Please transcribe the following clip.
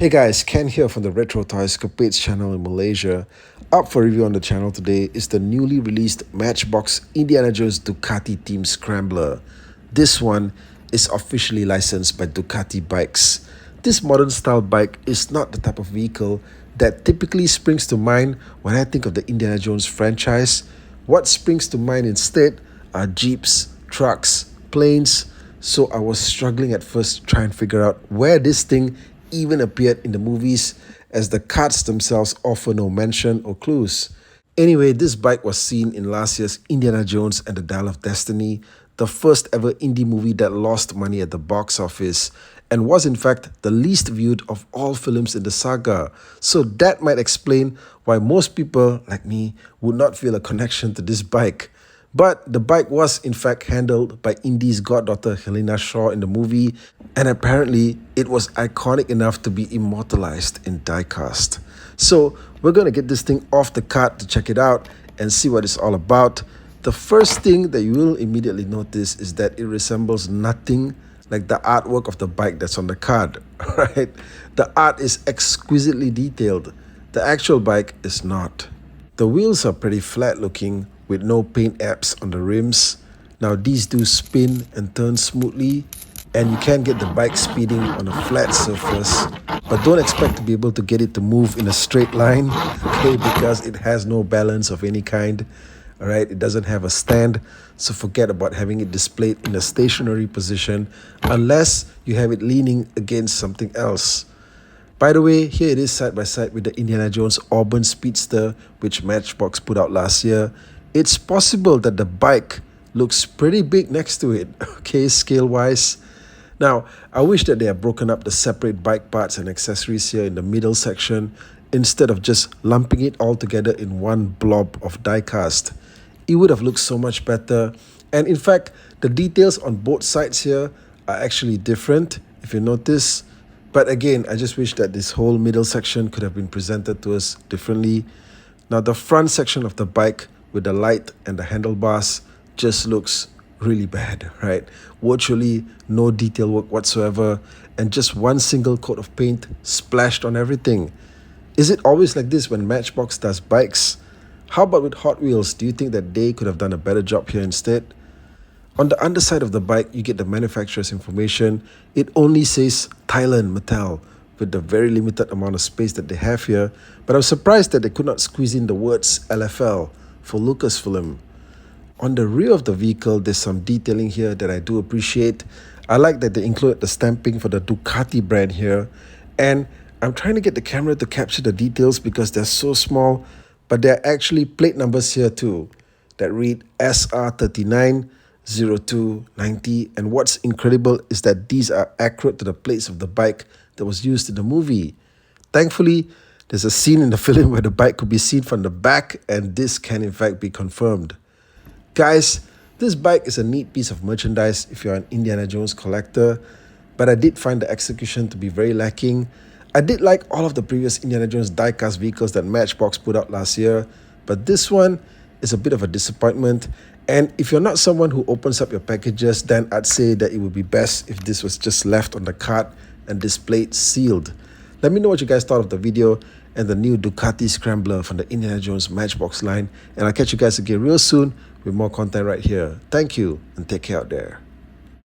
Hey guys, Ken here from the Retro Toys Capades channel in Malaysia. Up for review on the channel today is the newly released Matchbox Indiana Jones Ducati Team Scrambler. This one is officially licensed by Ducati Bikes. This modern style bike is not the type of vehicle that typically springs to mind when I think of the Indiana Jones franchise. What springs to mind instead are jeeps, trucks, planes. So I was struggling at first to try and figure out where this thing even appeared in the movies, as the cards themselves offer no mention or clues. Anyway, this bike was seen in last year's Indiana Jones and the Dial of Destiny, the first ever indie movie that lost money at the box office, and was in fact the least viewed of all films in the saga. So that might explain why most people, like me, would not feel a connection to this bike. But the bike was in fact handled by Indy's goddaughter Helena Shaw in the movie, and apparently it was iconic enough to be immortalized in diecast. So we're going to get this thing off the cart to check it out and see what it's all about. The first thing that you will immediately notice is that it resembles nothing like the artwork of the bike that's on the card, right? The art is exquisitely detailed. The actual bike is not. The wheels are pretty flat looking with no paint apps on the rims. Now these do spin and turn smoothly, and you can get the bike speeding on a flat surface, but don't expect to be able to get it to move in a straight line, okay, because it has no balance of any kind. All right, it doesn't have a stand, so forget about having it displayed in a stationary position unless you have it leaning against something else. By the way, here it is side by side with the Indiana Jones Auburn Speedster, which Matchbox put out last year. It's possible that the bike looks pretty big next to it, okay, scale-wise. Now, I wish that they had broken up the separate bike parts and accessories here in the middle section instead of just lumping it all together in one blob of diecast. It would have looked so much better. And in fact, the details on both sides here are actually different, if you notice. But again, I just wish that this whole middle section could have been presented to us differently. Now, the front section of the bike with the light and the handlebars just looks really bad, right? Virtually no detail work whatsoever, and just one single coat of paint splashed on everything. Is it always like this when Matchbox does bikes? How about with Hot Wheels? Do you think that they could have done a better job here instead? On the underside of the bike, you get the manufacturer's information. It only says Thailand Mattel, with the very limited amount of space that they have here. But I'm surprised that they could not squeeze in the words LFL for Lucasfilm. On the rear of the vehicle, there's some detailing here that I do appreciate. I like that they included the stamping for the Ducati brand here. And I'm trying to get the camera to capture the details because they're so small, but there are actually plate numbers here too that read SR39 0290, and what's incredible is that these are accurate to the plates of the bike that was used in the movie. Thankfully, there's a scene in the film where the bike could be seen from the back, and this can in fact be confirmed. Guys, this bike is a neat piece of merchandise if you're an Indiana Jones collector, but I did find the execution to be very lacking. I did like all of the previous Indiana Jones diecast vehicles that Matchbox put out last year, but this one is a bit of a disappointment. And if you're not someone who opens up your packages, then I'd say that it would be best if this was just left on the cart and displayed sealed. Let me know what you guys thought of the video and the new Ducati Scrambler from the Indiana Jones Matchbox line. And I'll catch you guys again real soon with more content right here. Thank you and take care out there.